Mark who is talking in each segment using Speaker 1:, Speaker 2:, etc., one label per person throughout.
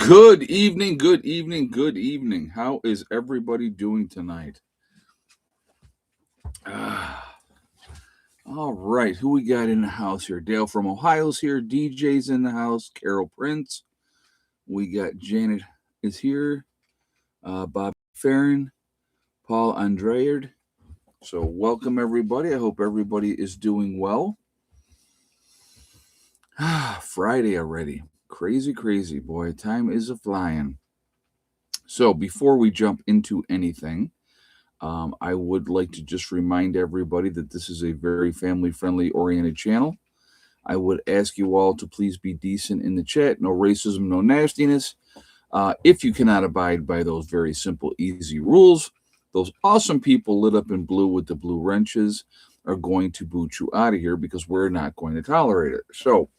Speaker 1: Good evening, good evening, good evening. How is everybody doing tonight? Ah, all right, who we got in the house here? Dale from Ohio's here. DJ's in the house. Carol Prince. We got Janet is here. Bob Farron. Paul Andreard. So welcome everybody. I hope everybody is doing well. Friday already. Crazy, crazy, boy. Time is a flying. So before we jump into anything, I would like to just remind everybody that this is a very family friendly oriented channel. I would ask you all to please be decent in the chat. No racism, no nastiness. If you cannot abide by those very simple, easy rules, those awesome people lit up in blue with the blue wrenches are going to boot you out of here because we're not going to tolerate it. So,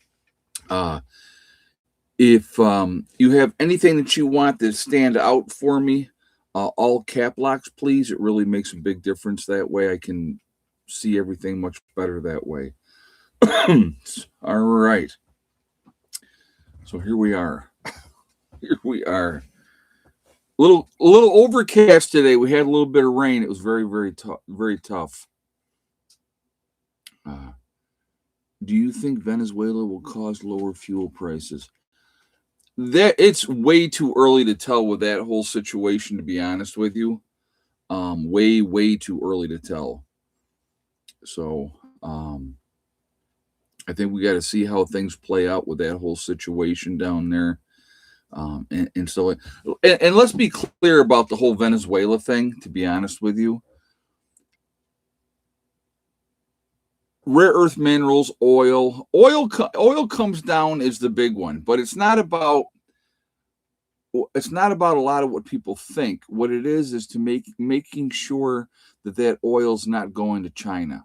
Speaker 1: if you have anything that you want to stand out for me, all cap locks, please. It really makes a big difference that way. I can see everything much better that way. All right. So here we are. Here we are. A little overcast today. We had a little bit of rain. It was very, very tough. Very tough. Do you think Venezuela will cause lower fuel prices? That it's way too early to tell with that whole situation, to be honest with you. Way too early to tell. So I think we got to see how things play out with that whole situation down there. And so, and let's be clear about the whole Venezuela thing, to be honest with you. Rare earth minerals, oil comes down is the big one, but it's not about a lot of what people think. What it is to making sure that oil's not going to China.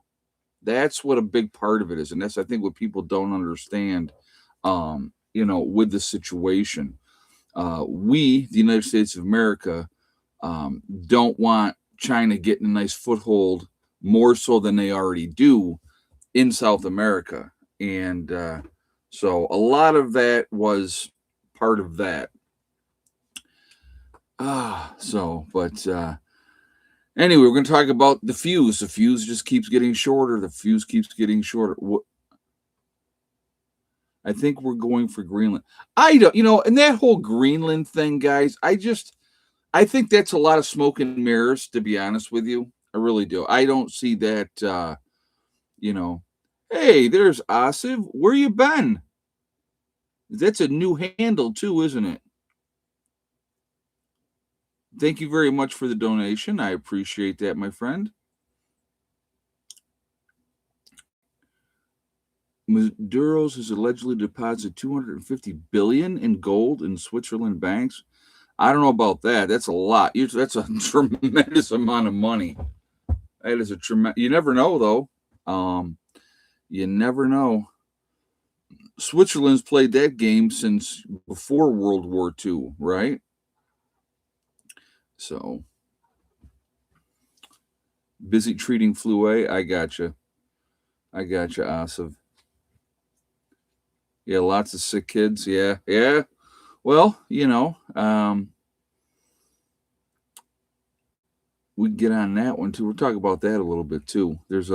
Speaker 1: That's what a big part of it is, and that's I think what people don't understand. With the situation, we, the United States of America, don't want China getting a nice foothold more so than they already do in South America, and so a lot of that was part of that. Anyway, we're going to talk about the fuse. The fuse just keeps getting shorter. I think we're going for Greenland. I don't, and that whole Greenland thing, guys, I think that's a lot of smoke and mirrors, to be honest with you. I really do. I don't see that, hey, there's Asiv. Where you been? That's a new handle too, isn't it? Thank you very much for the donation. I appreciate that, my friend. Maduro's has allegedly deposited 250 billion in gold in Switzerland banks. I don't know about that. That's a lot. That's a tremendous amount of money. That is a tremendous. You never know, though. You never know. Switzerland's played that game since before World War II, right? So busy treating flu A. I gotcha, Asif. Yeah, lots of sick kids. Yeah. Well, we can get on that one too. We'll talk about that a little bit too. It's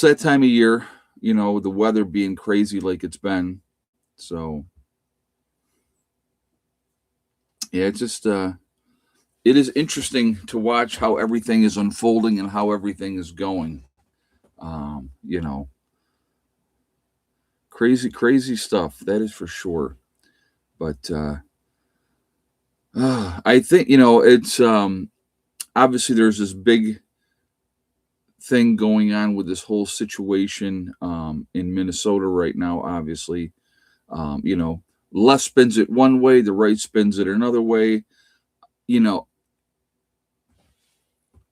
Speaker 1: that time of year, the weather being crazy like it's been. So yeah, it's just it is interesting to watch how everything is unfolding and how everything is going. Crazy stuff, that is for sure. But I think it's obviously there's this big thing going on with this whole situation in Minnesota right now. Obviously, left spins it one way, the right spins it another way.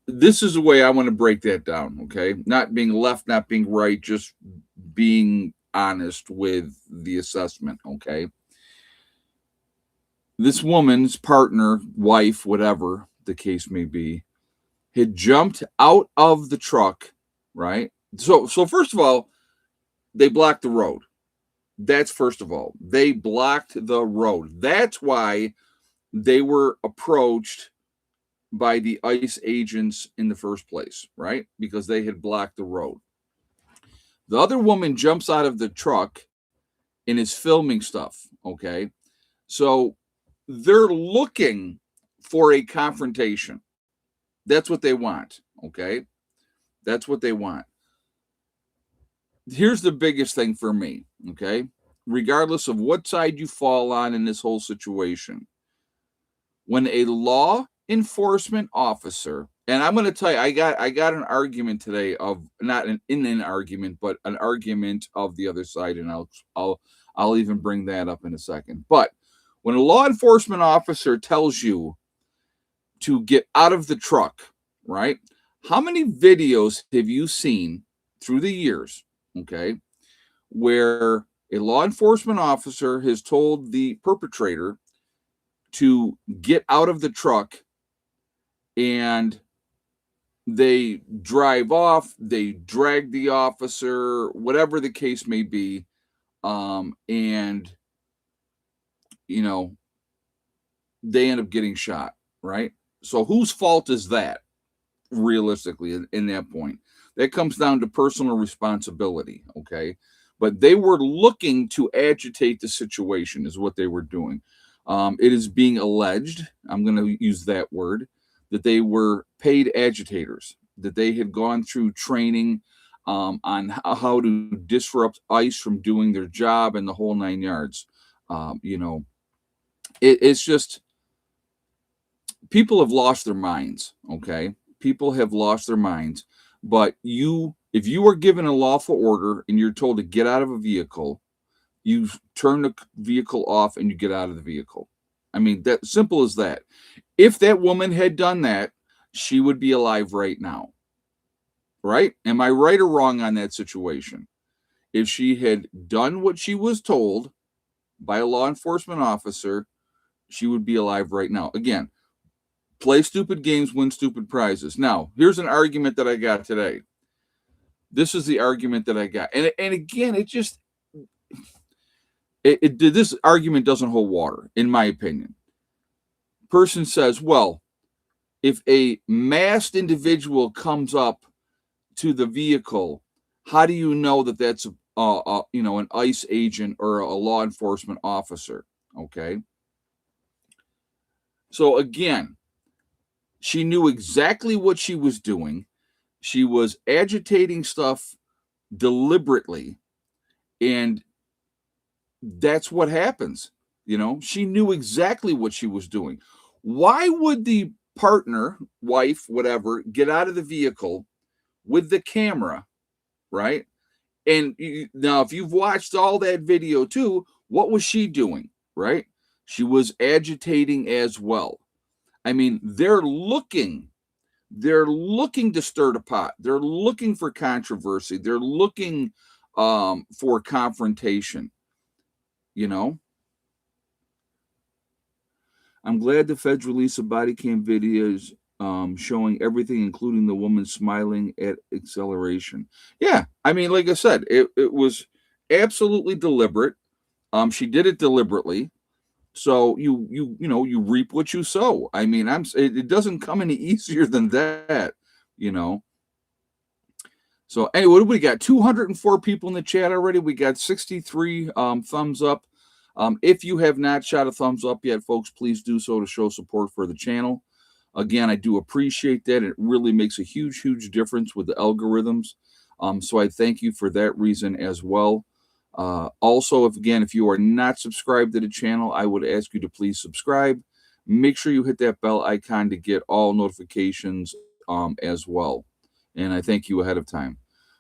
Speaker 1: This is the way I want to break that down. Okay, not being left, not being right, just being honest with the assessment. Okay. This woman's partner, wife, whatever the case may be, had jumped out of the truck, right? So first of all, they blocked the road. That's first of all. They blocked the road. That's why they were approached by the ICE agents in the first place, right? Because they had blocked the road. The other woman jumps out of the truck and is filming stuff, okay? So they're looking for a confrontation. That's what they want, okay? That's what they want. Here's the biggest thing for me, okay? Regardless of what side you fall on in this whole situation, when a law enforcement officer, and I'm going to tell you, I got an argument today of not in an argument, but an argument of the other side, and I'll even bring that up in a second. But when a law enforcement officer tells you to get out of the truck, right? How many videos have you seen through the years, okay, where a law enforcement officer has told the perpetrator to get out of the truck and they drive off, they drag the officer, whatever the case may be, and you know, they end up getting shot, right? So whose fault is that realistically in that point? That comes down to personal responsibility, okay? But they were looking to agitate the situation, is what they were doing. It is being alleged, I'm going to use that word, that they were paid agitators, that they had gone through training on how to disrupt ICE from doing their job and the whole 9 yards. You know, it's just people have lost their minds, okay? People have lost their minds. But if you are given a lawful order and you're told to get out of a vehicle, you turn the vehicle off and you get out of the vehicle. I mean, that simple as that. If that woman had done that, she would be alive right now. Right? Am I right or wrong on that situation? If she had done what she was told by a law enforcement officer, she would be alive right now. Again, play stupid games, win stupid prizes. Now, here's an argument that I got today. This is the argument that I got. And again, this argument doesn't hold water, in my opinion. Person says, well, if a masked individual comes up to the vehicle, how do you know that that's an ICE agent or a law enforcement officer? Okay. So again, she knew exactly what she was doing. She was agitating stuff deliberately, and that's what happens. She knew exactly what she was doing. Why would the partner, wife, whatever, get out of the vehicle with the camera, right? And now, if you've watched all that video too, what was she doing, right? She was agitating as well. I mean, they're looking to stir the pot. They're looking for controversy. They're looking for confrontation. I'm glad the feds released the body cam videos showing everything, including the woman smiling at acceleration. Yeah, I mean, like I said, it was absolutely deliberate. She did it deliberately. So you reap what you sow. I mean, it doesn't come any easier than that. So anyway, what do we got? 204 people in the chat already. We got 63 thumbs up. If you have not shot a thumbs up yet, folks, please do so to show support for the channel. Again, I do appreciate that. It really makes a huge, huge difference with the algorithms. So I thank you for that reason as well. Also, if you are not subscribed to the channel, I would ask you to please subscribe. Make sure you hit that bell icon to get all notifications as well. And I thank you ahead of time.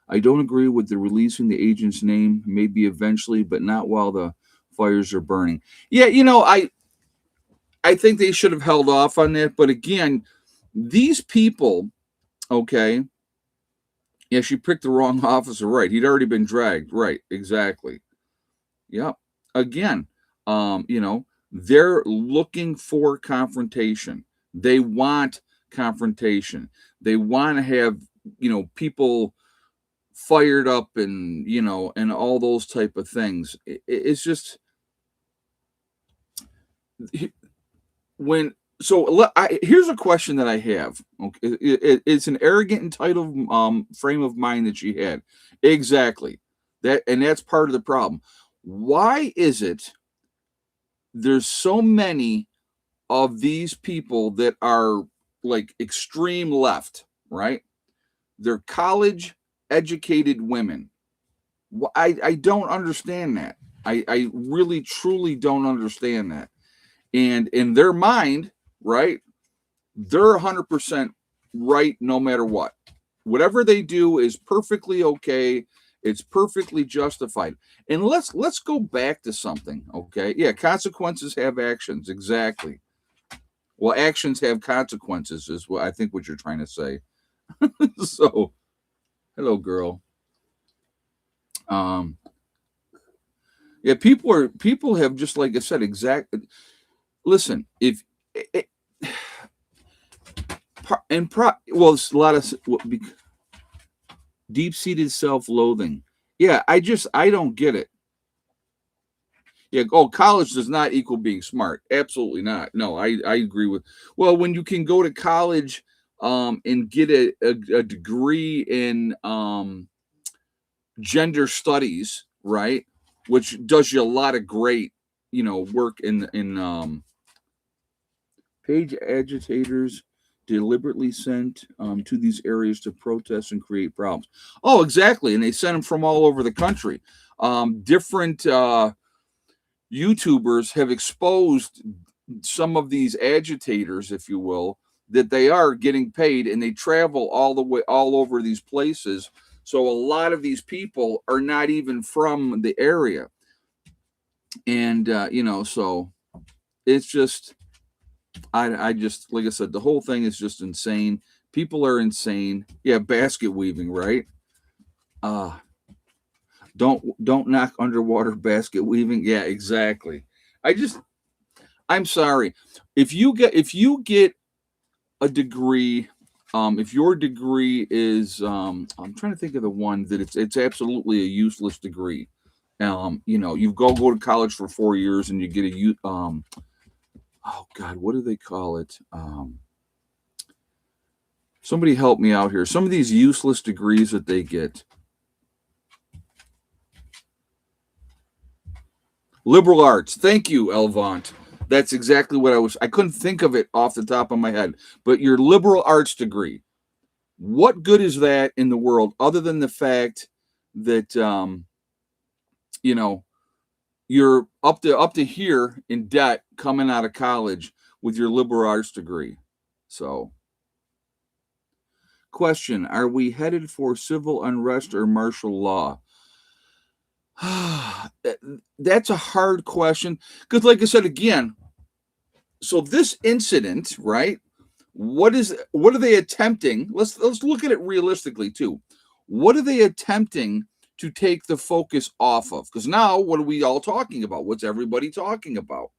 Speaker 1: I don't agree with the releasing the agent's name, maybe eventually, but not while the fires are burning. Yeah, I think they should have held off on that. But again, these people, okay, yeah, she picked the wrong officer, right? He'd already been dragged, right? Exactly. Yeah. Again, they're looking for confrontation. They want confrontation. They want to have, people fired up and, and all those type of things. It's just when here's a question that I have. Okay, it's an arrogant, entitled frame of mind that she had. Exactly that's part of the problem. Why is it there's so many of these people that are like extreme left, right? They're college educated women. I don't understand that. I really truly don't understand that. And in their mind, right, they're 100% right no matter what. Whatever they do is perfectly okay. It's perfectly justified. And let's go back to something, okay? Yeah, consequences have actions, exactly. Well, actions have consequences is what I think what you're trying to say. So, hello, girl. Um, yeah, people have just like I said, exact. Listen, if it, well, it's a lot of deep seated self loathing. Yeah, I don't get it. Yeah. Oh, college does not equal being smart. Absolutely not. No, I agree with. Well, when you can go to college, and get a degree in gender studies, right, which does you a lot of great, work in page agitators deliberately sent to these areas to protest and create problems. Oh, exactly, and they sent them from all over the country. Different YouTubers have exposed some of these agitators, if you will, that they are getting paid and they travel all the way all over these places. So a lot of these people are not even from the area. And, so it's just, I just, like I said, the whole thing is just insane. People are insane. Yeah, basket weaving, right? Uh, don't knock underwater basket weaving. Yeah, exactly. I'm sorry. If you get a degree, if your degree is I'm trying to think of the one that it's absolutely a useless degree. You go to college for 4 years and you get oh God, what do they call it? Somebody help me out here. Some of these useless degrees that they get. Liberal arts. Thank you, Elvont. That's exactly what I couldn't think of it off the top of my head. But your liberal arts degree, what good is that in the world other than the fact that you know you're up to here in debt coming out of college with your liberal arts degree? So, question: are we headed for civil unrest or martial law? That's a hard question because, like I said again, so this incident, right? What are they attempting? Let's look at it realistically too. What are they attempting to take the focus off of? Because now, what are we all talking about? What's everybody talking about?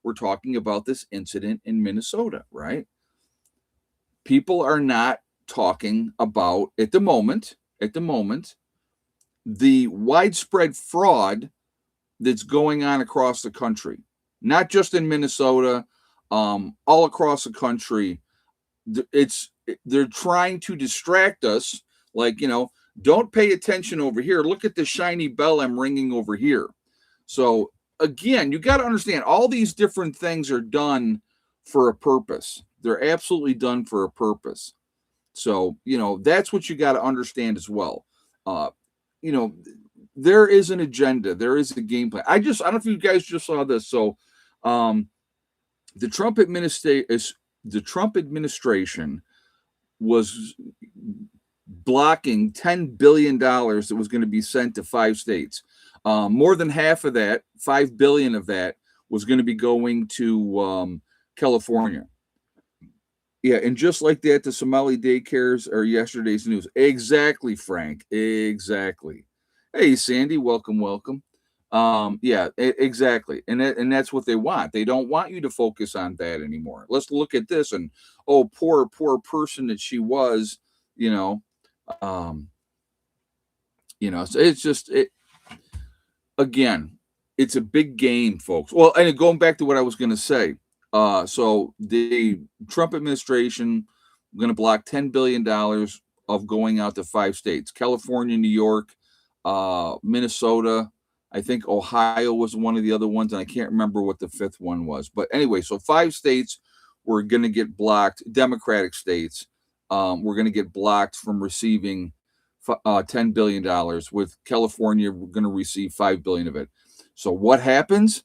Speaker 1: We're talking about this incident in Minnesota, right? People are not talking about at the moment, the widespread fraud that's going on across the country, not just in Minnesota, all across the country. It's they're trying to distract us, like, don't pay attention over here. Look at the shiny bell I'm ringing over here. So again, you got to understand all these different things are done for a purpose. They're absolutely done for a purpose. So, that's what you got to understand as well. Uh, you know, there is an agenda, there is a game plan. I don't know if you guys just saw this. So, the Trump administration was blocking $10 billion that was going to be sent to 5 states. More than half of that, 5 billion of that, was going to be going to California. Yeah, and just like that, the Somali daycares are yesterday's news. Exactly, Frank. Exactly. Hey, Sandy, welcome, welcome. Yeah, exactly, and that's what they want. They don't want you to focus on that anymore. Let's look at this and, oh, poor person that she was, you know. Um, So it's just again, it's a big game, folks. Well, and going back to what I was going to say, so the Trump administration going to block $10 billion of going out to 5 states: California, New York, Minnesota. I think Ohio was one of the other ones, and I can't remember what the fifth one was. But anyway, so 5 states were going to get blocked. Democratic states were going to get blocked from receiving $10 billion, with California going to receive $5 billion of it. So what happens?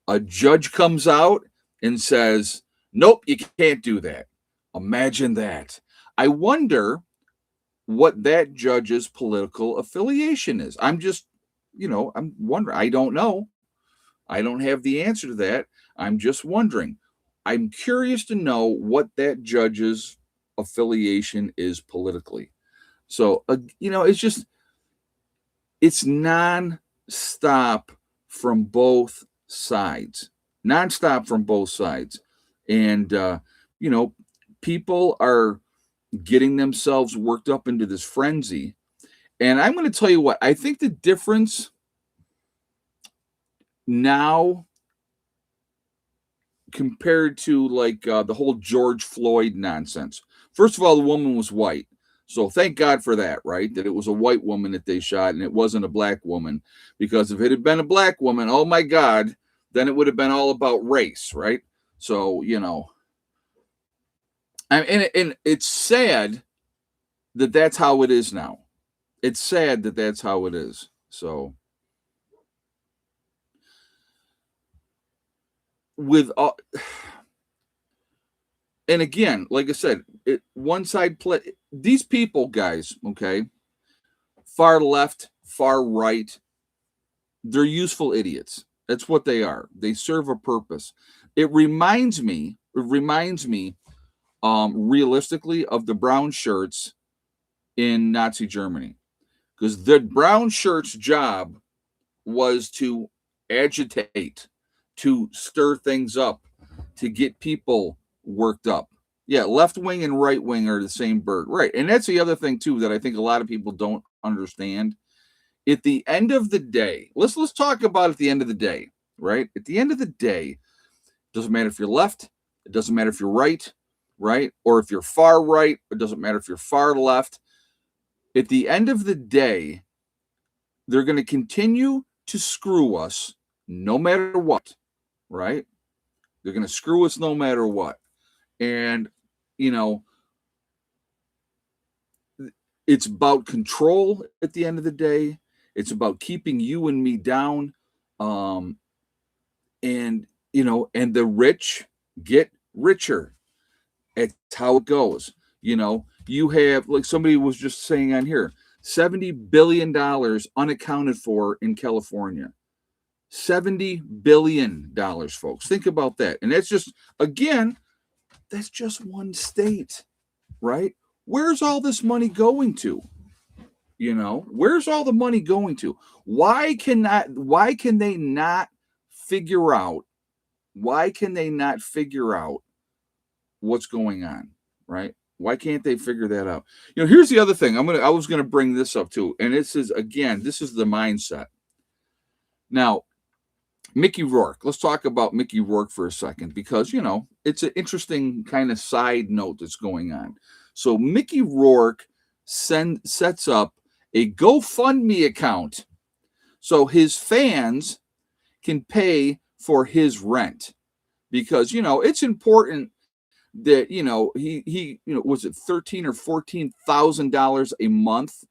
Speaker 1: A judge comes out and says, nope, you can't do that. Imagine that. I wonder what that judge's political affiliation is. I'm wondering. I don't know. I don't have the answer to that. I'm just wondering. I'm curious to know what that judge's affiliation is politically. So, it's non-stop from both sides. Non-stop from both sides. And, people are getting themselves worked up into this frenzy. And I'm going to tell you what, I think the difference now compared to the whole George Floyd nonsense. First of all, the woman was white. So thank God for that, right? That it was a white woman that they shot and it wasn't a black woman. Because if it had been a black woman, oh my God, then it would have been all about race, right? So, and it's sad that that's how it is now. It's sad that that's how it is. So, and again, like I said, one side play. These people, guys, okay, far left, far right, they're useful idiots. That's what they are. They serve a purpose. It reminds me, realistically, of the brown shirts in Nazi Germany, because the brown shirts' job was to agitate, to stir things up, to get people worked up. Yeah, left wing and right wing are the same bird, right? And that's the other thing too that I think a lot of people don't understand. At the end of the day, let's talk about at the end of the day, right? At the end of the day, it doesn't matter if you're left, it doesn't matter if you're right, or if you're far right, it doesn't matter if you're far left. At the end of the day, they're going to continue to screw us no matter what, right? They're going to screw us no matter what. And, it's about control at the end of the day. It's about keeping you and me down. And the rich get richer. It's how it goes. You have, like somebody was just saying on here, $70 billion unaccounted for in California. $70 billion, folks. Think about that. And that's just, again, that's just one state, right? Where's all this money going to? Where's all the money going to? Why can they not figure out what's going on, right? Why can't they figure that out? Here's the other thing. I was gonna bring this up too, and this is the mindset. Now, Mickey Rourke. Let's talk about Mickey Rourke for a second, because it's an interesting kind of side note that's going on. So Mickey Rourke sets up a GoFundMe account so his fans can pay for his rent, because it's important that he was it $13,000 or $14,000 a month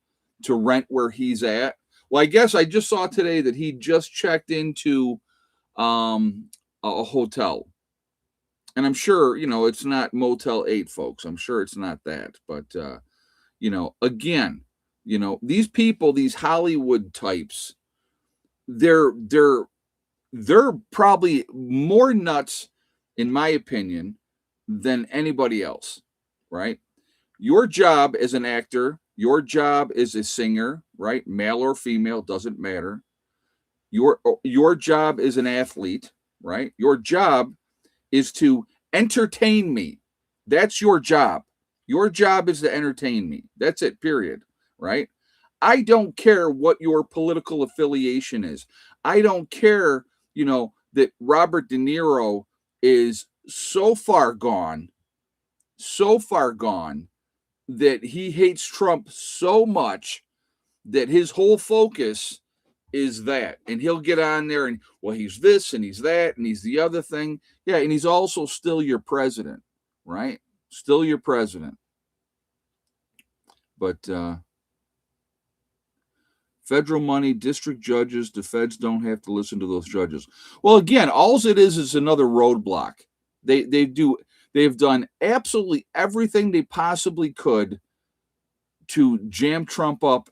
Speaker 1: to rent where he's at. Well, I guess I just saw today that he just checked into a hotel, and I'm sure it's not Motel 8, folks. I'm sure it's not that, but again, these people, these Hollywood types, they're probably more nuts, in my opinion, than anybody else, right? Your job as an actor, your job as a singer, right? Male or female, doesn't matter. Your job as an athlete, right? Your job is to entertain me. That's your job. Your job is to entertain me. That's it, period, right? I don't care what your political affiliation is. I don't care, that Robert De Niro is so far gone that he hates Trump so much that his whole focus is that. And he'll get on there and, well, he's this and he's that and he's the other thing. Yeah, and he's also still your president, right? Still your president. But federal money, district judges, the feds don't have to listen to those judges. Well, again, all it is another roadblock. They've done absolutely everything they possibly could to jam Trump up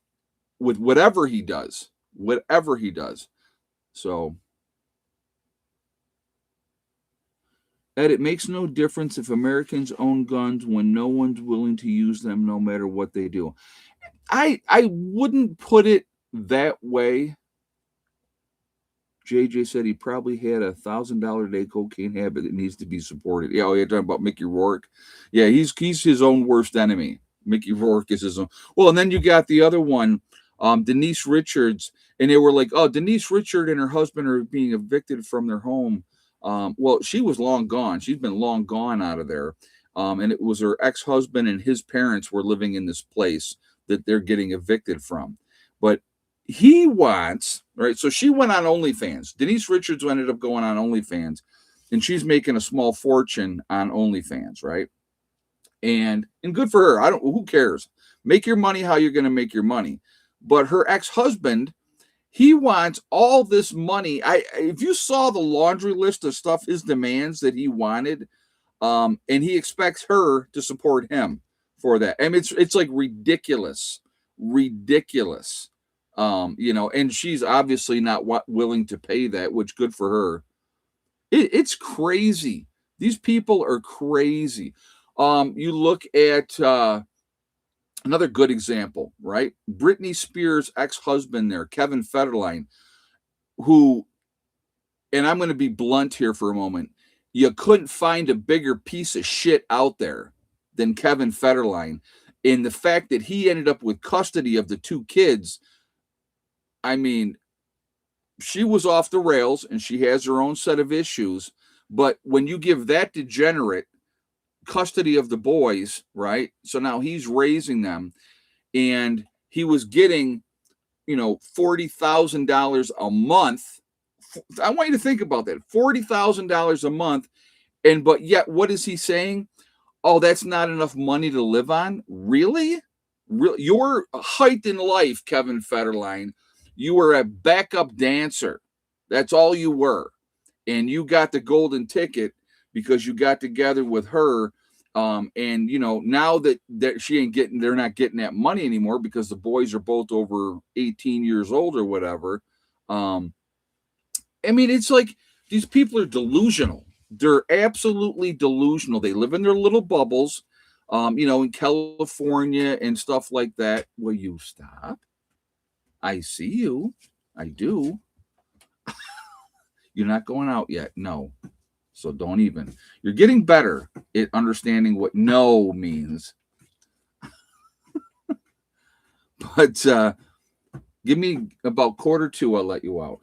Speaker 1: with whatever he does. So, Ed, it makes no difference if Americans own guns when no one's willing to use them, no matter what they do. I wouldn't put it that way. JJ said he probably had $1,000 a day cocaine habit that needs to be supported. Yeah, you're talking about Mickey Rourke. Yeah, he's his own worst enemy. Mickey Rourke is his own. Well, and then you got the other one, Denise Richards, and they were like, oh, Denise Richards and her husband are being evicted from their home. Well, she was long gone. She's been long gone out of there. And it was her ex-husband and his parents were living in this place that they're getting evicted from. But he wants, right? So she went on OnlyFans. Denise Richards ended up going on OnlyFans, and she's making a small fortune on OnlyFans, right? And good for her. Who cares? Make your money how you're going to make your money. But her ex-husband, he wants all this money. If you saw the laundry list of stuff, his demands that he wanted, and he expects her to support him for that. I mean, it's like ridiculous. And she's obviously not willing to pay that, which good for her. It's crazy. These people are crazy. You look at another good example, right? Britney Spears' ex-husband there, Kevin Federline, who, and I'm going to be blunt here for a moment, you couldn't find a bigger piece of shit out there than Kevin Federline. And the fact that he ended up with custody of the two kids, I mean, she was off the rails and she has her own set of issues. But when you give that degenerate custody of the boys, right? So now he's raising them, and he was getting, $40,000 a month. I want you to think about that. $40,000 a month. But yet, what is he saying? Oh, that's not enough money to live on? Really? Your height in life, Kevin Federline, you were a backup dancer. That's all you were. And you got the golden ticket because you got together with her. And now that they're not getting that money anymore because the boys are both over 18 years old or whatever. I mean, it's like these people are delusional. They're absolutely delusional. They live in their little bubbles, in California and stuff like that. Will you stop? I see you. I do. You're not going out yet. No. So don't even. You're getting better at understanding what no means. But give me about 1:45, I'll let you out.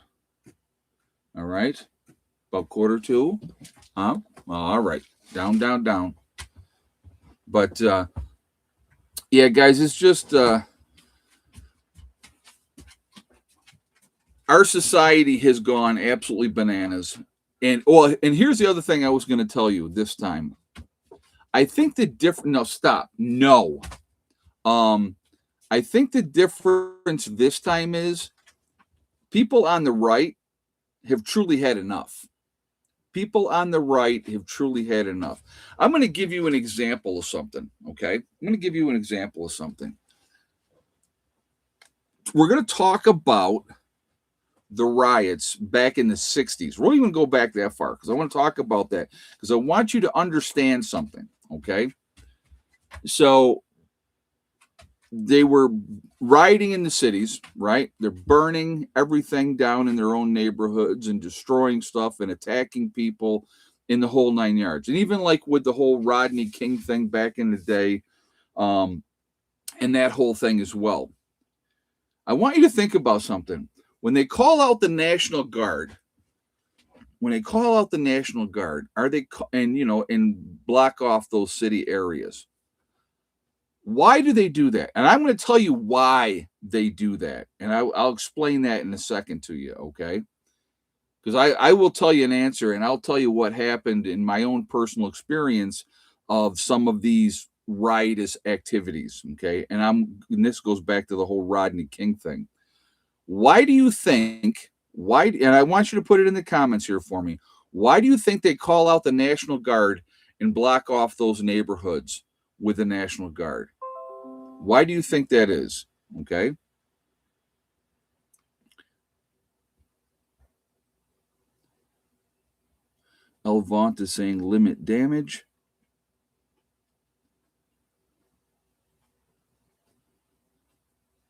Speaker 1: All right? About 1:45? Huh? All right. Down. But, yeah, guys, it's just our society has gone absolutely bananas. And here's the other thing I was going to tell you this time. I think the difference. No, stop. No. I think the difference this time is people on the right have truly had enough. People on the right have truly had enough. I'm going to give you an example of something. Okay, I'm going to give you an example of something. We're going to talk about the riots back in the 60s. We won't even go back that far because I want to talk about that because I want you to understand something, okay? So they were rioting in the cities, right? They're burning everything down in their own neighborhoods and destroying stuff and attacking people in the whole 9 yards. And even like with the whole Rodney King thing back in the day, and that whole thing as well. I want you to think about something. When they call out the National Guard, are they and block off those city areas? Why do they do that? And I'm going to tell you why they do that, and I'll explain that in a second to you, okay? Because I will tell you an answer, and I'll tell you what happened in my own personal experience of some of these riotous activities, okay? And this goes back to the whole Rodney King thing. Why do you think, and I want you to put it in the comments here for me, why do you think they call out the National Guard and block off those neighborhoods with the National Guard? Why do you think that is? Okay. Elvant is saying limit damage.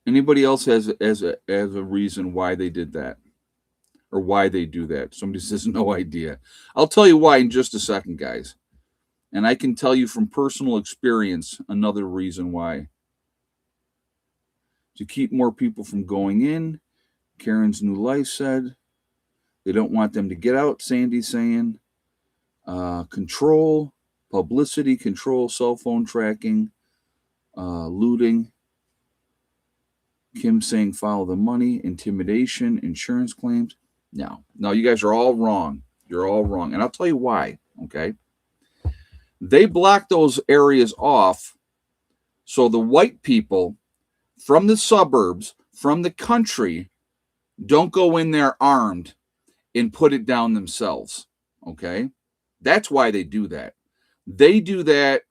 Speaker 1: Anybody else has a reason why they did that? Or why they do that? Somebody says no idea. I'll tell you why in just a second, guys. And I can tell you from personal experience another reason why. To keep more people from going in, Karen's New Life said. They don't want them to get out, Sandy's saying. Control, publicity, control, cell phone tracking, looting. Kim saying follow the money, intimidation, insurance claims. No, you guys are all wrong. You're all wrong. And I'll tell you why, okay? They block those areas off so the white people from the suburbs, from the country, don't go in there armed and put it down themselves, okay? That's why they do that. They do that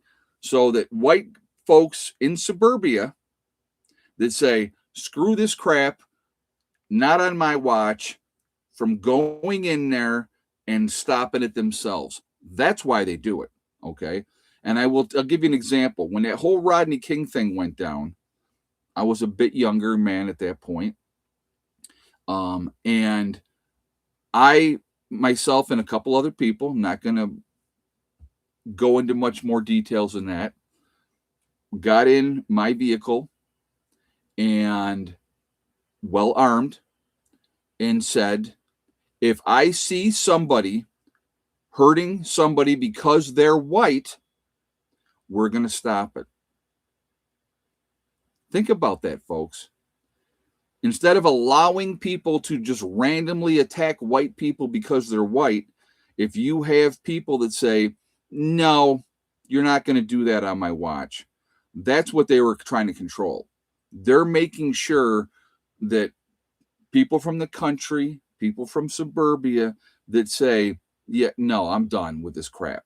Speaker 1: so that white folks in suburbia that say, screw this crap, not on my watch, from going in there and stopping it themselves. That's why they do it, okay? And I'll give you an example. When that whole Rodney King thing went down, I was a bit younger man at that point. And I, myself, and a couple other people, I'm not going to go into much more details than that, got in my vehicle and well armed and said, if I see somebody hurting somebody because they're white, we're going to stop it. Think about that, folks. Instead of allowing people to just randomly attack white people because they're white, if you have people that say, no, you're not going to do that on my watch, that's what they were trying to control. They're making sure that people from the country, people from suburbia that say, yeah, no, I'm done with this crap,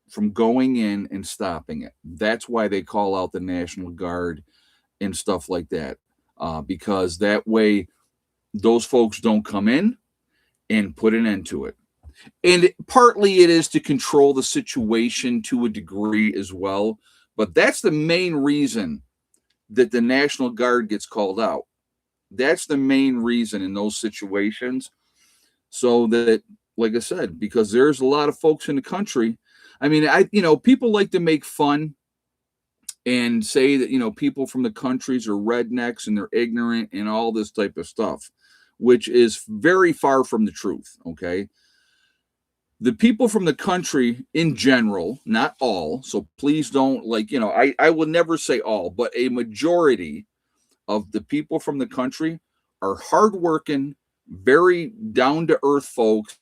Speaker 1: from going in and stopping it. That's why they call out the National Guard and stuff like that, because that way those folks don't come in and put an end to it. And partly it is to control the situation to a degree as well. But that's the main reason that the National Guard gets called out. That's the main reason in those situations. So that, like I said, because there's a lot of folks in the country. I mean, people like to make fun and say that, people from the countries are rednecks and they're ignorant and all this type of stuff, which is very far from the truth. Okay. The people from the country in general, not all, so please don't I will never say all, but a majority of the people from the country are hardworking, very down to earth folks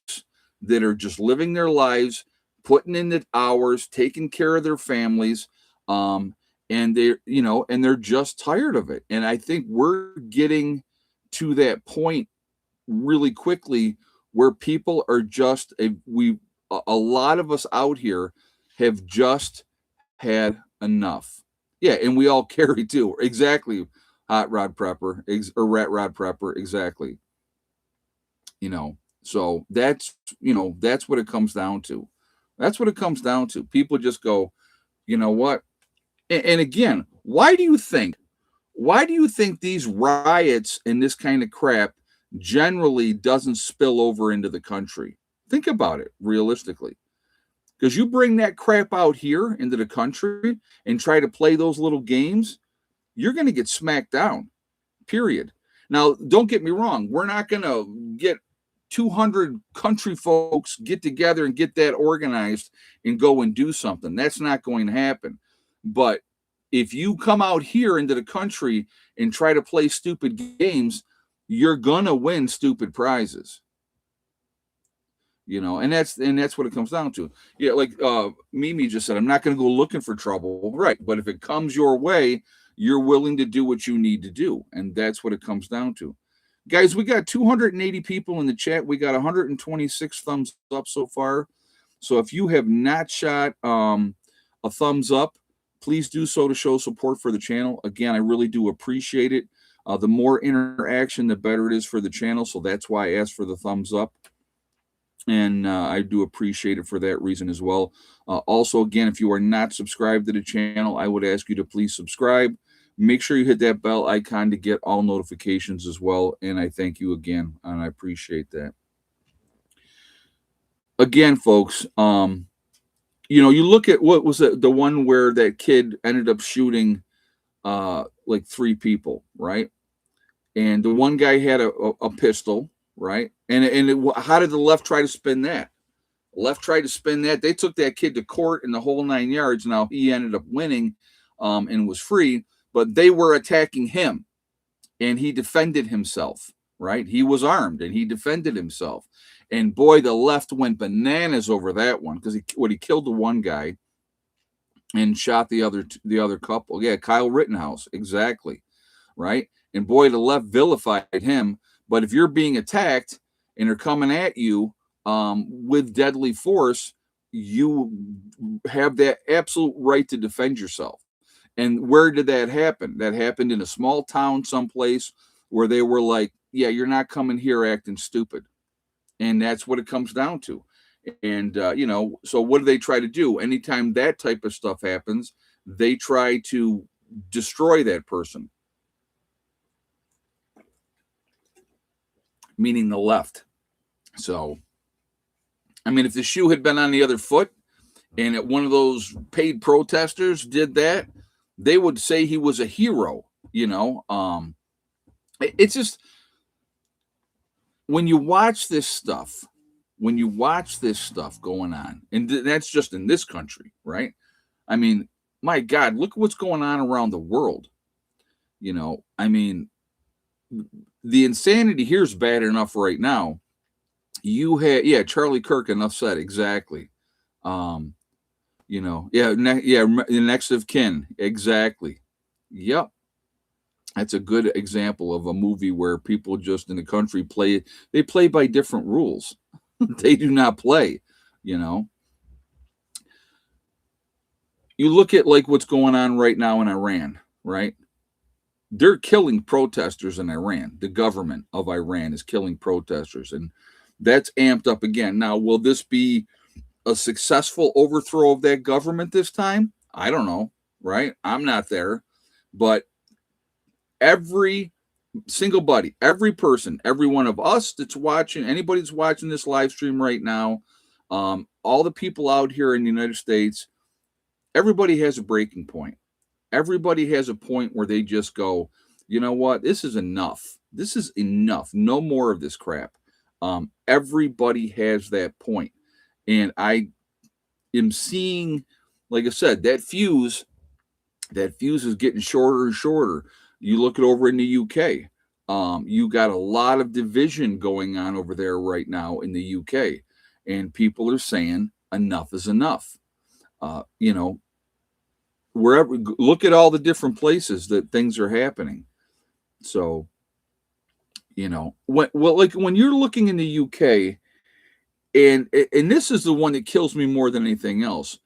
Speaker 1: that are just living their lives, putting in the hours, taking care of their families, and they're just tired of it. And I think we're getting to that point really quickly where people are just a lot of us out here have just had enough. Yeah, and we all carry too. Exactly, hot rod prepper or rat rod prepper. Exactly. So that's that's what it comes down to. That's what it comes down to. People just go, you know what? And again, why do you think these riots and this kind of crap generally doesn't spill over into the country? Think about it realistically. Because you bring that crap out here into the country and try to play those little games, you're going to get smacked down, period. Now, don't get me wrong. We're not going to get 200 country folks get together and get that organized and go and do something. That's not going to happen. But if you come out here into the country and try to play stupid games, you're going to win stupid prizes. And that's what it comes down to. Yeah, like Mimi just said, I'm not going to go looking for trouble, right? But if it comes your way, you're willing to do what you need to do, and that's what it comes down to. Guys, we got 280 people in the chat. We got 126 thumbs up so far. So if you have not shot a thumbs up, please do so to show support for the channel. Again, I really do appreciate it. The more interaction, the better it is for the channel. So that's why I asked for the thumbs up. And I do appreciate it for that reason as well. Also, again, if you are not subscribed to the channel, I would ask you to please subscribe. Make sure you hit that bell icon to get all notifications as well. And I thank you again, and I appreciate that. Again, folks, you look at what was the one where that kid ended up shooting like 3 people, right? And the one guy had a pistol, right? And how did the left try to spin that? Left tried to spin that. They took that kid to court in the whole 9 yards. Now he ended up winning and was free, but they were attacking him, and he defended himself, right? He was armed and he defended himself. And boy, the left went bananas over that one because he killed the one guy and shot the other couple. Yeah, Kyle Rittenhouse, exactly, right? And boy, the left vilified him. But if you're being attacked and they're coming at you with deadly force, you have that absolute right to defend yourself. And where did that happen? That happened in a small town someplace where they were like, yeah, you're not coming here acting stupid. And that's what it comes down to. And, so what do they try to do? Anytime that type of stuff happens, they try to destroy that person, meaning the left. So, I mean, if the shoe had been on the other foot and one of those paid protesters did that, they would say he was a hero, It's just, when you watch this stuff going on, and that's just in this country, right? I mean, my God, look what's going on around the world. I mean, the insanity here is bad enough right now. You had, Charlie Kirk, enough said, exactly. The next of kin, exactly. Yep. That's a good example of a movie where people just in the country play by different rules. They do not play, You look at like what's going on right now in Iran, right? They're killing protesters in Iran. The government of Iran is killing protesters, and that's amped up again. Now, will this be a successful overthrow of that government this time? I don't know, right? I'm not there, but every single buddy, every person, every one of us that's watching, anybody that's watching this live stream right now, all the people out here in the United States, everybody has a breaking point. Everybody has a point where they just go, you know what? This is enough. This is enough. No more of this crap. Everybody has that point. And I am seeing, like I said, that fuse is getting shorter and shorter. You look at over in the UK, you got a lot of division going on over there right now in the UK, and people are saying enough is enough. Wherever, look at all the different places that things are happening. So, when you're looking in the UK, and this is the one that kills me more than anything else,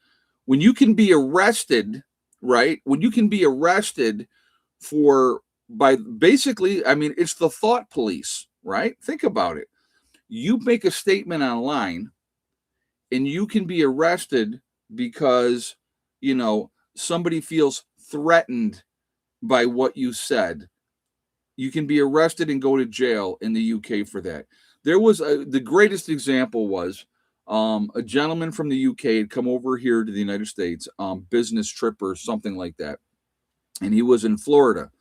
Speaker 1: when you can be arrested, right? When you can be arrested by basically, I mean, it's the thought police, right? Think about it. You make a statement online and you can be arrested because, somebody feels threatened by what you said. You can be arrested and go to jail in the UK for that. There was the greatest example was a gentleman from the UK had come over here to the United States, business trip or something like that. And he was in Florida.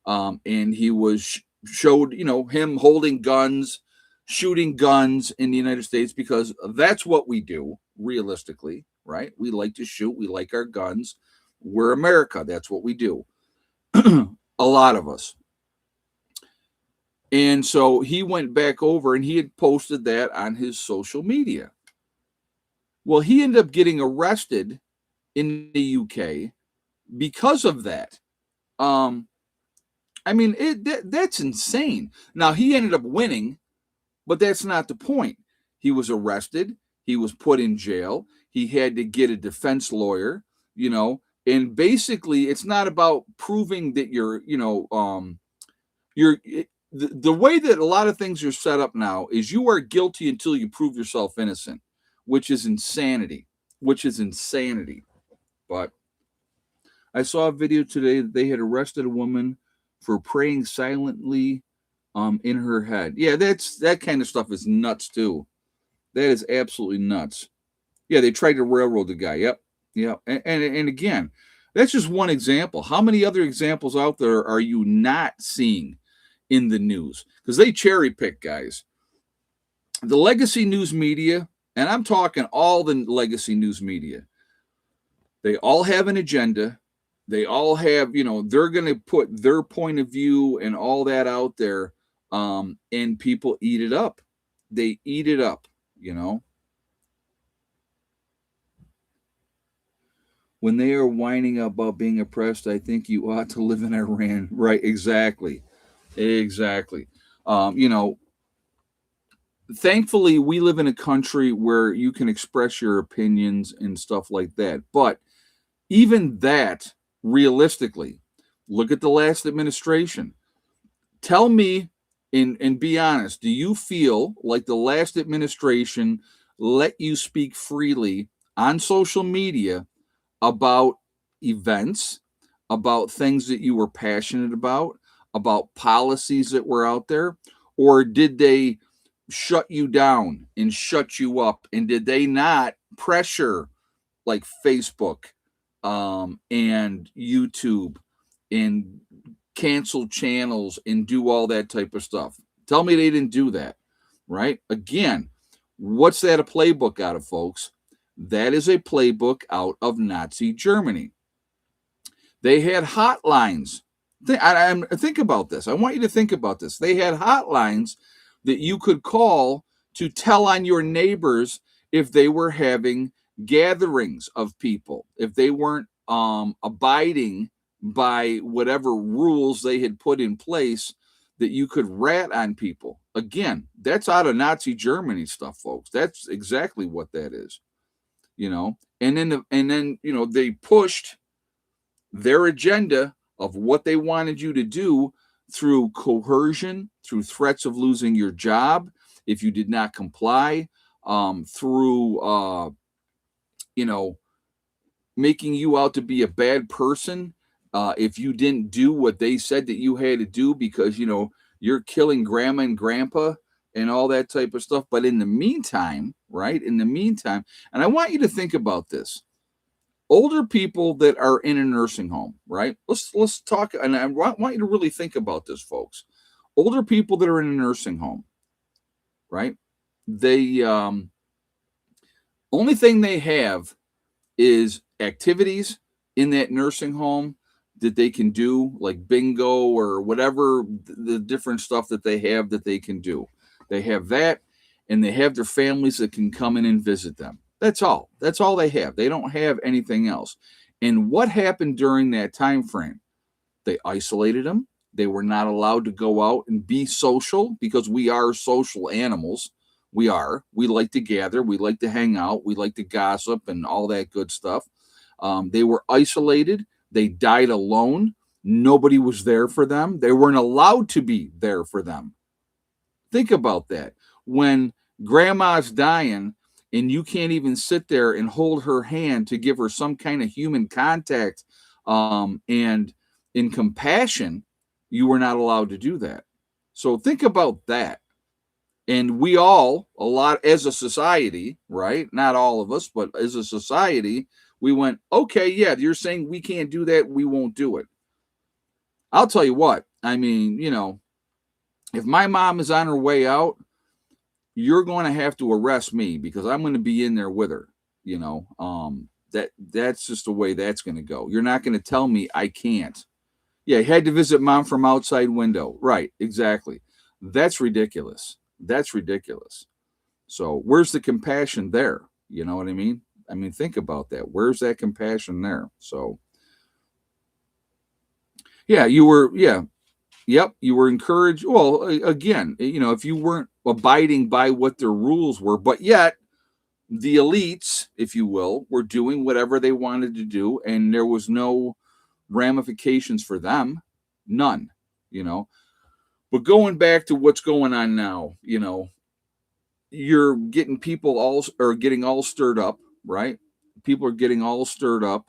Speaker 1: And he was showed, him holding guns, shooting guns in the United States, because that's what we do realistically, right? We like to shoot, we like our guns. We're America, that's what we do. A lot of us. And so he went back over and he had posted that on his social media. Well, he ended up getting arrested in the UK because of that. I mean, that's insane. Now, he ended up winning, but that's not the point. He was arrested. He was put in jail. He had to get a defense lawyer, and basically it's not about proving that the way that a lot of things are set up now is you are guilty until you prove yourself innocent, which is insanity, But I saw a video today that they had arrested a woman for praying silently in her head. Yeah, that kind of stuff is nuts too. That is absolutely nuts. Yeah, they tried to railroad the guy. Yep. And again, that's just one example. How many other examples out there are you not seeing in the news? Because they cherry pick, guys. The legacy news media, and I'm talking all the legacy news media, they all have an agenda. They all have, they're going to put their point of view and all that out there, and people eat it up. They eat it up, When they are whining about being oppressed, I think you ought to live in Iran. Right, exactly. Thankfully, we live in a country where you can express your opinions and stuff like that. But even that, realistically, look at the last administration. Tell me and be honest, do you feel like the last administration let you speak freely on social media about events, about things that you were passionate about policies that were out there? Or did they shut you down and shut you up? And did they not pressure like Facebook and YouTube and cancel channels and do all that type of stuff? Tell me they didn't do that, right? Again, what's that a playbook out of, folks? That is a playbook out of Nazi Germany. They had hotlines. Think about this. I want you to think about this. They had hotlines that you could call to tell on your neighbors if they were having gatherings of people, if they weren't abiding by whatever rules they had put in place, that you could rat on people. Again, that's out of Nazi Germany stuff, folks. That's exactly what that is. And then they pushed their agenda of what they wanted you to do through coercion, through threats of losing your job if you did not comply, through making you out to be a bad person if you didn't do what they said that you had to do, because you're killing grandma and grandpa and all that type of stuff. But in the meantime, and I want you to think about this. Older people that are in a nursing home, right? Let's talk, and I want you to really think about this, folks. Older people that are in a nursing home, right? They only thing they have is activities in that nursing home that they can do, like bingo or whatever the different stuff that they have that they can do. They have that, and they have their families that can come in and visit them. That's all. That's all they have. They don't have anything else. And what happened during that time frame? They isolated them. They were not allowed to go out and be social, because we are social animals. We are. We like to gather. We like to hang out. We like to gossip and all that good stuff. They were isolated. They died alone. Nobody was there for them. They weren't allowed to be there for them. Think about that. When grandma's dying and you can't even sit there and hold her hand to give her some kind of human contact and in compassion, you were not allowed to do that. So think about that. And we all, a lot as a society, right? Not all of us, but as a society, we went, okay, yeah, you're saying we can't do that. We won't do it. I'll tell you what, I mean, If my mom is on her way out, you're going to have to arrest me because I'm going to be in there with her. You know, that's just the way that's going to go. You're not going to tell me I can't. Yeah, I had to visit mom from outside window. Right, exactly. That's ridiculous. That's ridiculous. So where's the compassion there? You know what I mean? I mean, think about that. Where's that compassion there? So yeah, you were, yeah, yep, you were encouraged. Well, again, if you weren't abiding by what their rules were, but yet the elites, if you will, were doing whatever they wanted to do, and there was no ramifications for them, none, you know. But going back to what's going on now, you're getting people getting all stirred up, right? People are getting all stirred up.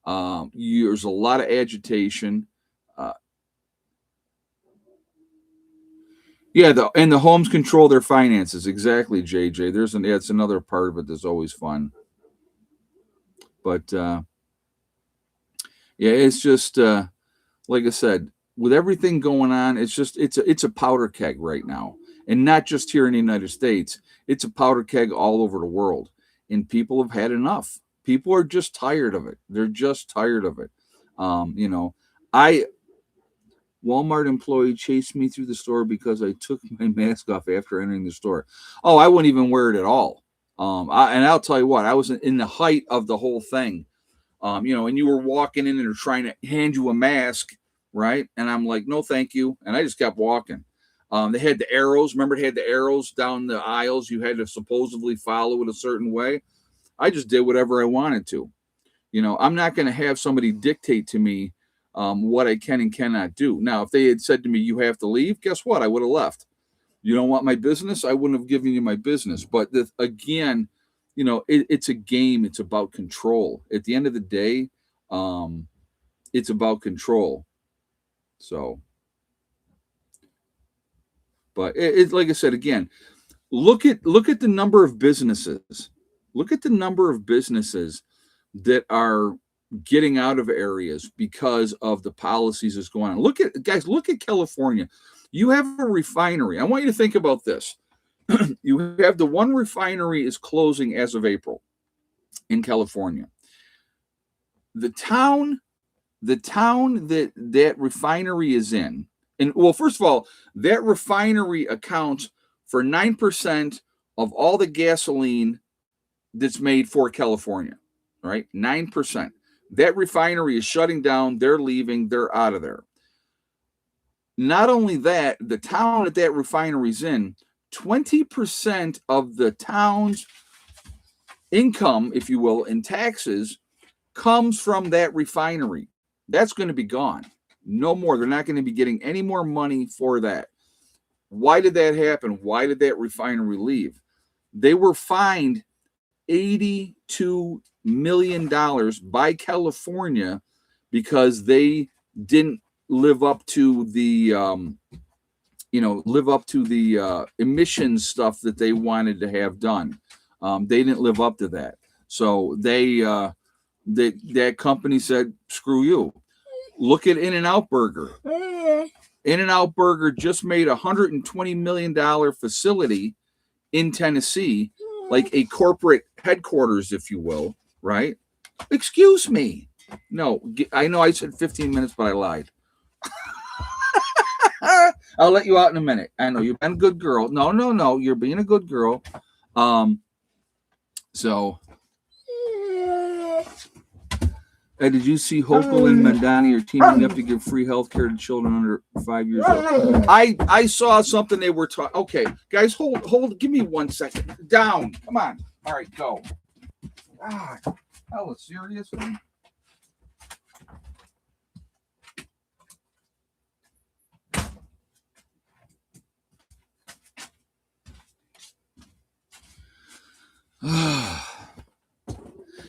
Speaker 1: There's a lot of agitation. Uh, yeah, and the homes control their finances. Exactly, JJ. It's another part of it that's always fun. But yeah, it's just like I said, with everything going on, it's a powder keg right now, and not just here in the United States. It's a powder keg all over the world, and people have had enough. People are just tired of it. They're just tired of it. I Walmart employee chased me through the store because I took my mask off after entering the store. Oh, I wouldn't even wear it at all. And I'll tell you what, I was in the height of the whole thing. And you were walking in and they're trying to hand you a mask, right? And I'm like, no, thank you. And I just kept walking. They had the arrows. Remember, it had the arrows down the aisles. You had to supposedly follow it a certain way. I just did whatever I wanted to. I'm not going to have somebody dictate to me what I can and cannot do. Now, if they had said to me, you have to leave, guess what? I would have left. You don't want my business? I wouldn't have given you my business. But again, it's a game. It's about control. At the end of the day, it's about control. So, but it's like I said again. Look at the number of businesses. Look at the number of businesses that are getting out of areas because of the policies that's going on. Look at California. You have a refinery. I want you to think about this. You have the one refinery is closing as of April in California. The town that refinery is in, and well, first of all, that refinery accounts for 9% of all the gasoline that's made for California, right? 9%. That refinery is shutting down. They're leaving. They're out of there. Not only that, the town that refinery's in, 20% of the town's income, if you will, in taxes comes from that refinery. That's going to be gone. No more. They're not going to be getting any more money for that. Why did that happen? Why did that refinery leave? They were fined $82 million by California because they didn't live up to the emissions stuff that they wanted to have done. They didn't live up to that. So that company said, screw you. Look at In-N-Out Burger. In-N-Out Burger just made a $120 million facility in Tennessee, like a corporate headquarters, if you will, right? Excuse me. No, I know I said 15 minutes, but I lied. I'll let you out in a minute. I know you've been a good girl. No. You're being a good girl. So... Hey, did you see Hochul and Madani are teaming up to give free health care to children under 5 years old? I saw something they were talking. Okay, guys, hold. Give me 1 second. Down. Come on. All right, go. God, hell, seriously?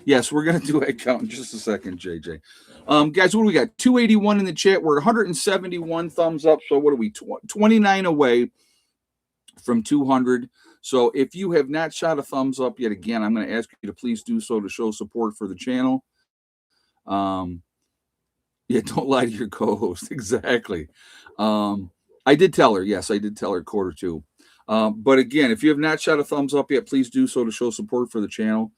Speaker 1: Yes, we're going to do a count in just a second, JJ. Guys, what do we got? 281 in the chat. We're 171 thumbs up. So what are we? 29 away from 200. So if you have not shot a thumbs up yet, again, I'm going to ask you to please do so to show support for the channel. Yeah, don't lie to your co-host. Exactly. I did tell her. Yes, I did tell her quarter two. But again, if you have not shot a thumbs up yet, please do so to show support for the channel.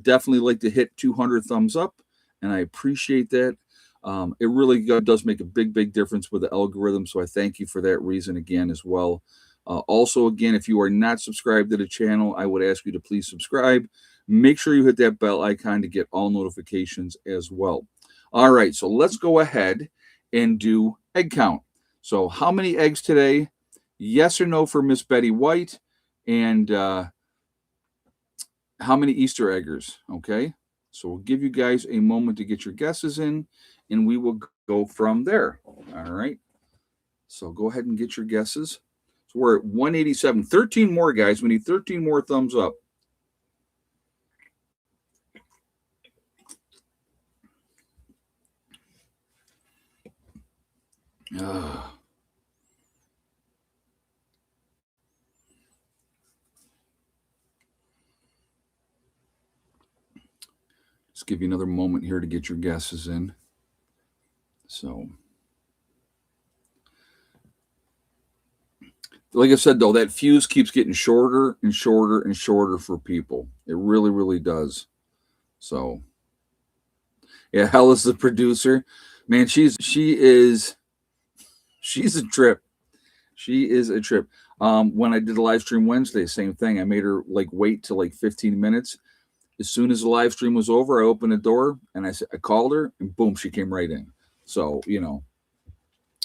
Speaker 1: Definitely like to hit 200 thumbs up, and I appreciate that. It really does make a big, big difference with the algorithm. So I thank you for that reason again as well. Also, again, if you are not subscribed to the channel, I would ask you to please subscribe. Make sure you hit that bell icon to get all notifications as well. All right, so let's go ahead and do egg count. So how many eggs today? Yes or no for Miss Betty White? And how many Easter eggers? Okay, so we'll give you guys a moment to get your guesses in, and we will go from there. All right, so go ahead and get your guesses. So we're at 187. 13 more, guys. We need 13 more thumbs up. Just give you another moment here to get your guesses in. So, like I said, though, that fuse keeps getting shorter and shorter and shorter for people. It really, really does. So, yeah, Hella's the producer. Man, she's a trip. She is a trip. When I did the live stream Wednesday, same thing. I made her like wait till like 15 minutes. As soon as the live stream was over, I opened the door and I called her, and boom, she came right in. So,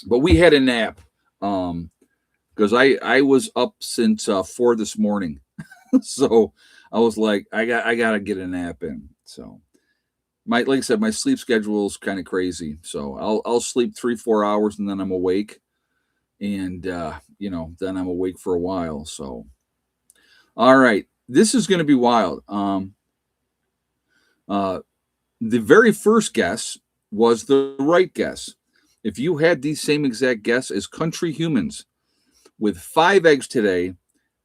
Speaker 1: but we had a nap because I was up since 4 this morning. So I was like, I gotta get a nap in. So like I said, my sleep schedule is kind of crazy. So I'll sleep 3-4 hours and then I'm awake, and then I'm awake for a while. So all right, this is going to be wild. The very first guess was the right guess. If you had the same exact guess as Country Humans with 5 eggs today,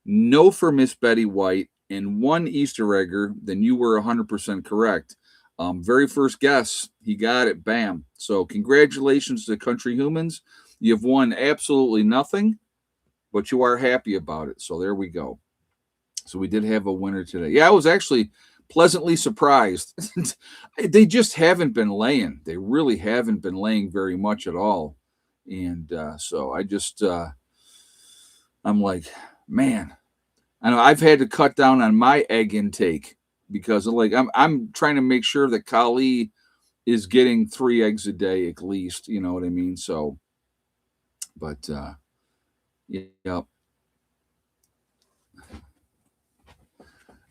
Speaker 1: no for Miss Betty White, and 1 Easter egger, then you were 100% correct. Very first guess, he got it. Bam. So congratulations to Country Humans. You've won absolutely nothing, but you are happy about it. So there we go. So we did have a winner today. Yeah, I was actually pleasantly surprised. They just haven't been laying. They really haven't been laying very much at all. And so I just, I'm like, man, I know I've had to cut down on my egg intake because like I'm trying to make sure that Kali is getting 3 eggs a day at least. You know what I mean? So, but yeah.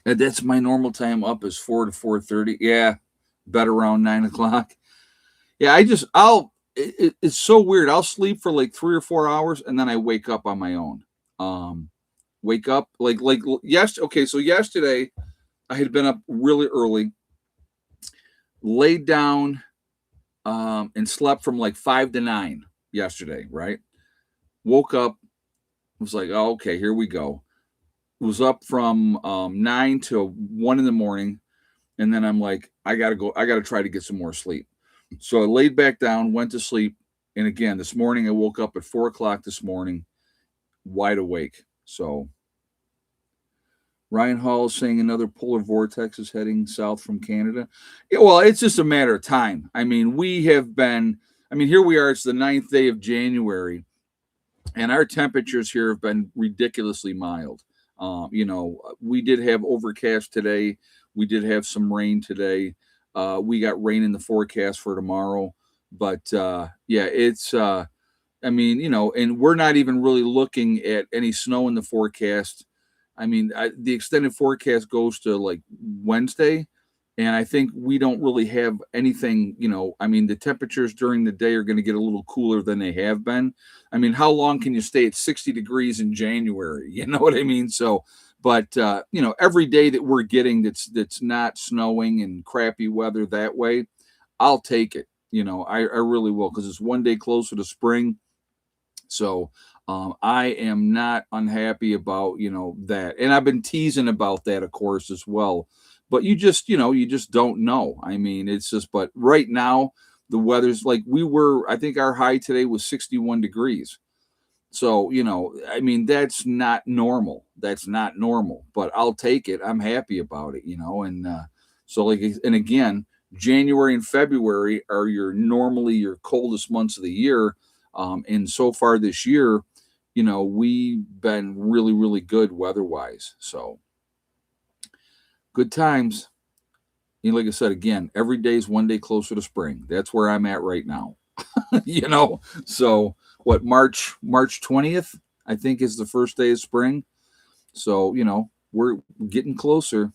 Speaker 1: And that's my normal time up is 4 to 4:30. Yeah, bed around 9 o'clock. Yeah, it's so weird. I'll sleep for like 3 or 4 hours and then I wake up on my own. Wake up like yes. Okay, so yesterday I had been up really early, laid down, and slept from like 5 to 9 yesterday. Right, woke up, was like, oh, okay, here we go. Was up from 9 to 1 in the morning, and then I'm like, I gotta try to get some more sleep. So I laid back down, went to sleep, and again this morning I woke up at 4 o'clock this morning, wide awake. So Ryan Hall is saying another polar vortex is heading south from Canada. Yeah, well, it's just a matter of time. I mean, here we are, it's the 9th day of January, and our temperatures here have been ridiculously mild. We did have overcast today. We did have some rain today. We got rain in the forecast for tomorrow. But yeah, it's, and we're not even really looking at any snow in the forecast. I mean, the extended forecast goes to like Wednesday, and I think we don't really have anything. The temperatures during the day are going to get a little cooler than they have been. I mean, how long can you stay at 60 degrees in January? You know what I mean? So, but every day that we're getting that's not snowing and crappy weather that way, I'll take it. I really will, because it's one day closer to spring. So I am not unhappy about, that. And I've been teasing about that, of course, as well. But you just don't know. I mean, it's just, but right now, the weather's like I think our high today was 61 degrees. So, I mean, that's not normal. That's not normal, but I'll take it. I'm happy about it. And so, like, and again, January and February are normally your coldest months of the year. And so far this year, we've been really, really good weather wise. So, good times. Like I said, again, every day is one day closer to spring. That's where I'm at right now. So what, March 20th, I think, is the first day of spring. So, we're getting closer.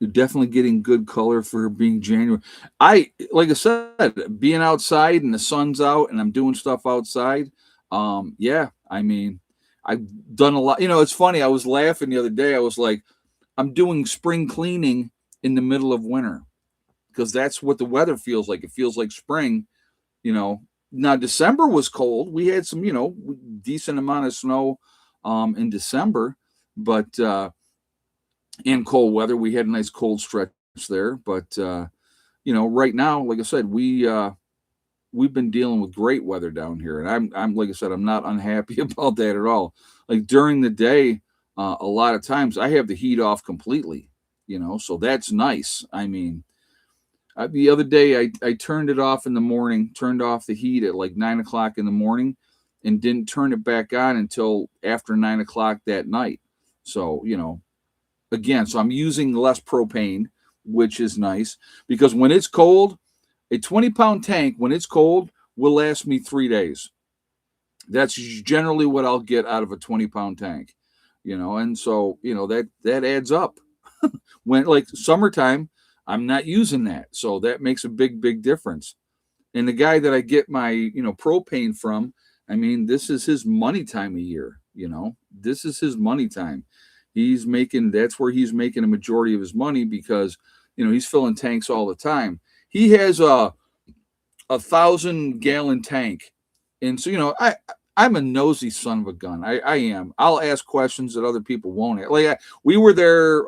Speaker 1: You're definitely getting good color for being January. Like I said, being outside and the sun's out and I'm doing stuff outside. Yeah, I mean, I've done a lot. It's funny. I was laughing the other day. I was like, I'm doing spring cleaning in the middle of winter because that's what the weather feels like. It feels like spring. you know Now December was cold. We had some decent amount of snow in December, but in cold weather we had a nice cold stretch there. But right now, like I said, we've been dealing with great weather down here, and I'm like I said, I'm not unhappy about that at all. Like during the day, a lot of times I have the heat off completely, so that's nice. I mean, the other day, I turned it off in the morning, turned off the heat at like 9 o'clock in the morning, and didn't turn it back on until after 9 o'clock that night. So, again, so I'm using less propane, which is nice because when it's cold, a 20-pound tank, when it's cold, will last me 3 days. That's generally what I'll get out of a 20-pound tank, and so, that adds up. When like summertime, I'm not using that. So that makes a big, big difference. And the guy that I get my, propane from, I mean, this is his money time of year. This is his money time. That's where he's making a majority of his money because, he's filling tanks all the time. He has a 1,000-gallon tank. And so, I'm a nosy son of a gun. I am. I'll ask questions that other people won't. We were there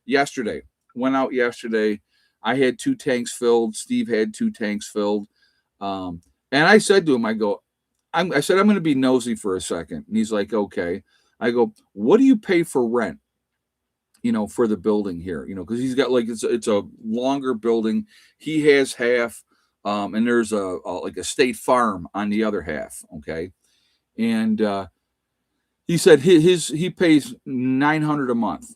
Speaker 1: yesterday. Went out yesterday. I had 2 tanks filled. Steve had 2 tanks filled. And I said to him, I said, I'm going to be nosy for a second. And he's like, okay. I go, what do you pay for rent? For the building here, because he's got like it's a longer building. He has half, and there's like a state farm on the other half. Okay, and he said he pays $900 a month.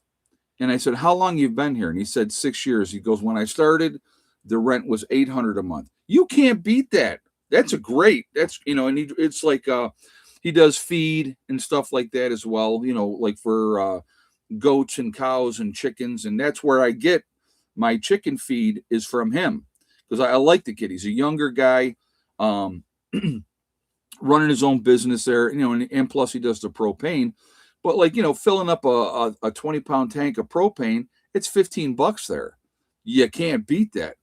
Speaker 1: And I said, how long you've been here? And he said 6 years. He goes, when I started, the rent was $800 a month. You can't beat that. That's and it's like he does feed and stuff like that as well. Like for goats and cows and chickens, and that's where I get my chicken feed is from him because I like the kid. He's a younger guy, running his own business there. And plus he does the propane. But like, filling up a 20-pound tank of propane, it's $15 there. You can't beat that.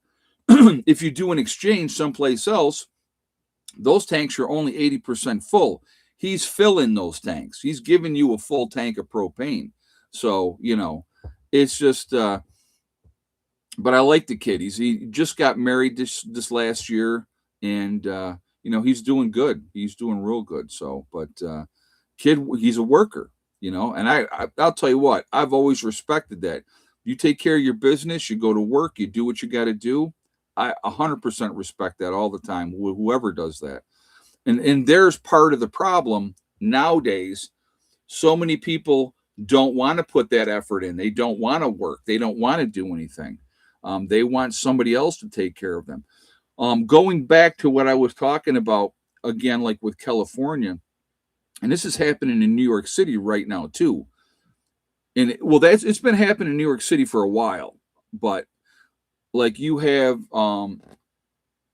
Speaker 1: If you do an exchange someplace else, those tanks are only 80% full. He's filling those tanks. He's giving you a full tank of propane. So, it's just but I like the kid. He just got married this last year, and he's doing good. He's doing real good. So, but kid, he's a worker. And I'll tell you what, I've always respected that. You take care of your business, you go to work, you do what you got to do. I 100% respect that all the time, whoever does that. And there's part of the problem nowadays. So many people don't want to put that effort in. They don't want to work. They don't want to do anything. They want somebody else to take care of them. Going back to what I was talking about, again, like with California, and this is happening in New York City right now too. And it's been happening in New York City for a while, but like you have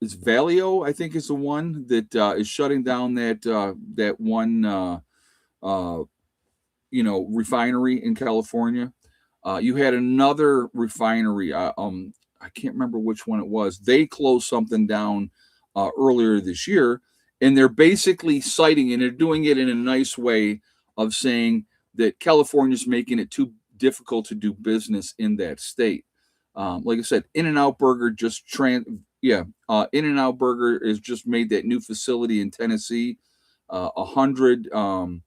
Speaker 1: it's Valeo, I think is the one that is shutting down that one refinery in California. You had another refinery. I can't remember which one it was. They closed something down earlier this year, and they're basically citing, and they're doing it in a nice way of saying that California's making it too difficult to do business in that state. Like I said, In-N-Out Burger just Yeah, In-N-Out Burger has just made that new facility in Tennessee. 100. Oh,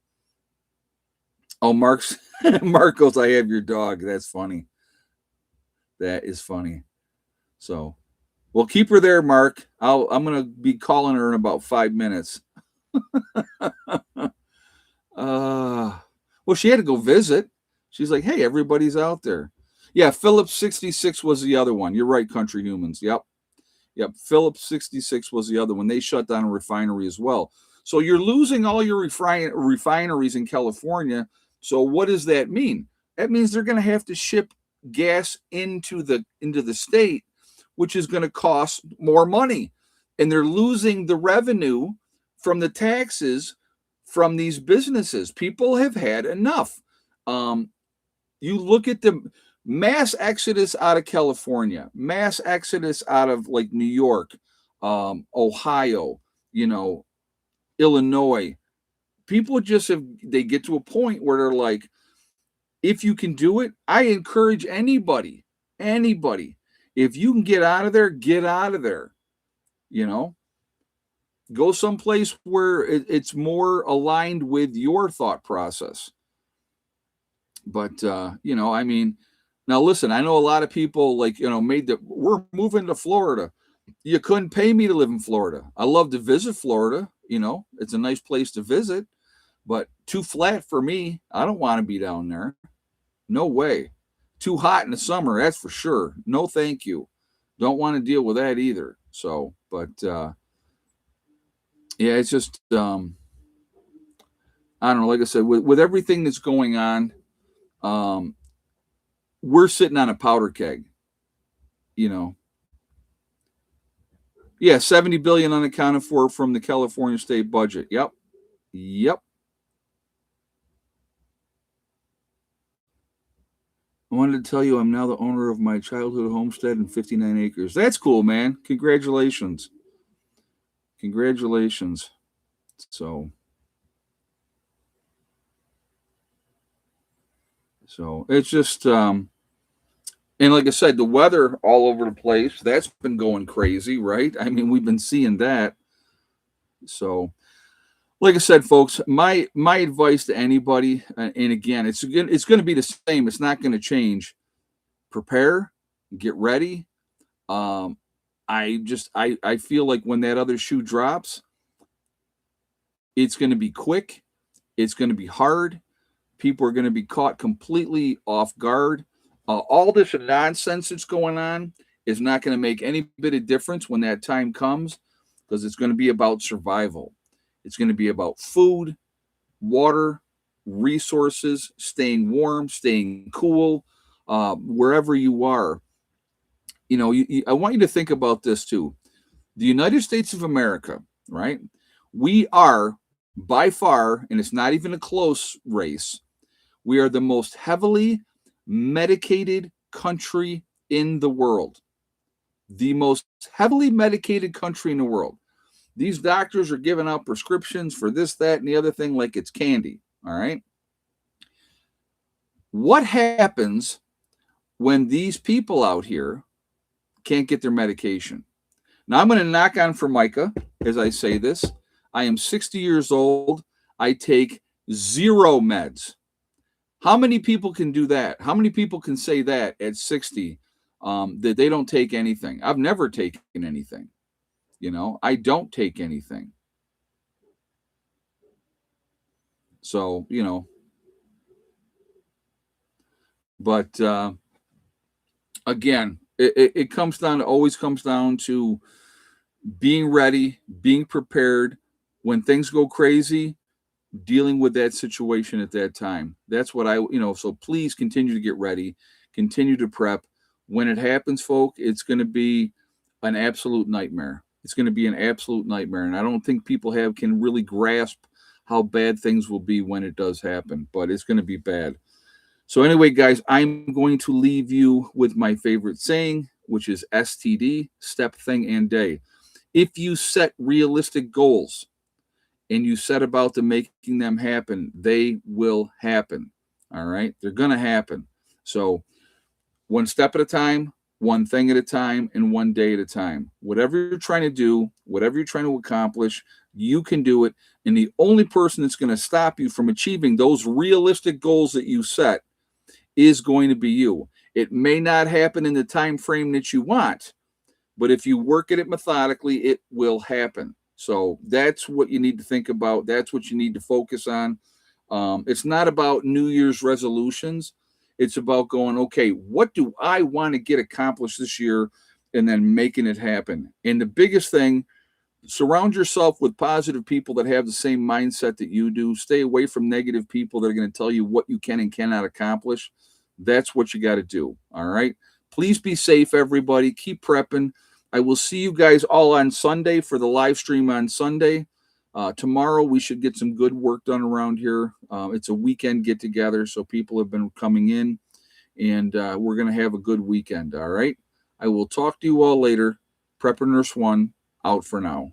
Speaker 1: Mark's Marcos, I have your dog. That's funny. That is funny. So, well, keep her there, Mark. I'm gonna be calling her in about 5 minutes. Well, she had to go visit. She's like, hey, everybody's out there. Yeah, Phillips 66 was the other one. You're right, Country Humans. Yep. Yep. Phillips 66 was the other one. They shut down a refinery as well. So you're losing all your refineries in California. So what does that mean? That means they're going to have to ship gas into the state, which is going to cost more money. And they're losing the revenue from the taxes from these businesses. People have had enough. Um, you look at the mass exodus out of California, mass exodus out of like New York, Ohio, you know, Illinois. People just they get to a point where they're like, if you can do it, I encourage anybody, if you can get out of there, get out of there. You know, go someplace where it's more aligned with your thought process. But I mean, now listen, I know a lot of people like, made that we're moving to Florida. You couldn't pay me to live in Florida. I love to visit Florida, it's a nice place to visit, but too flat for me. I don't want to be down there. No way. Too hot in the summer, that's for sure. No, thank you. Don't want to deal with that either. So, but yeah, it's just I don't know. Like I said, with everything that's going on, um, we're sitting on a powder keg. You know, yeah, 70 billion unaccounted for from the California state budget. Yep, yep. I wanted to tell you I'm now the owner of my childhood homestead and 59 acres. That's cool, man. Congratulations. Congratulations. So it's just and like I said, the weather all over the place, that's been going crazy, right? I mean, we've been seeing that. So like I said, folks, my advice to anybody, and again, it's going to be the same. It's not going to change. Prepare, get ready. Um, I feel like when that other shoe drops, it's going to be quick. It's going to be hard. People are going to be caught completely off guard. All this nonsense that's going on is not going to make any bit of difference when that time comes, because it's going to be about survival. It's going to be about food, water, resources, staying warm, staying cool, wherever you are. I want you to think about this too. The United States of America, right? We are by far, and it's not even a close race, we are the most heavily medicated country in the world. The most heavily medicated country in the world. These doctors are giving out prescriptions for this, that, and the other thing like it's candy. All right. What happens when these people out here can't get their medication? Now, I'm going to knock on Formica as I say this. I am 60 years old. I take zero meds. How many people can do that? How many people can say that at 60 that they don't take anything? I've never taken anything. I don't take anything. So, but again, it always comes down to being ready, being prepared. When things go crazy, dealing with that situation at that time. That's what so please continue to get ready, continue to prep. When it happens, folk, it's going to be an absolute nightmare. It's going to be an absolute nightmare. And I don't think people can really grasp how bad things will be when it does happen, but it's going to be bad. So anyway, guys, I'm going to leave you with my favorite saying, which is STD, step, thing, and day. If you set realistic goals, and you set about to making them happen, they will happen. All right. They're going to happen. So one step at a time, one thing at a time and one day at a time. Whatever you're trying to do, whatever you're trying to accomplish, you can do it. And the only person that's going to stop you from achieving those realistic goals that you set is going to be you. It may not happen in the time frame that you want, but if you work at it methodically, it will happen. So that's what you need to think about. That's what you need to focus on. It's not about New Year's resolutions. It's about going, okay, what do I want to get accomplished this year? And then making it happen. And the biggest thing, surround yourself with positive people that have the same mindset that you do. Stay away from negative people that are going to tell you what you can and cannot accomplish. That's what you got to do. All right. Please be safe, everybody. Keep prepping. I will see you guys all on Sunday for the live stream on Sunday. Tomorrow, we should get some good work done around here. It's a weekend get together, so people have been coming in, and we're going to have a good weekend. All right. I will talk to you all later. Prepper Nurse 1 out for now.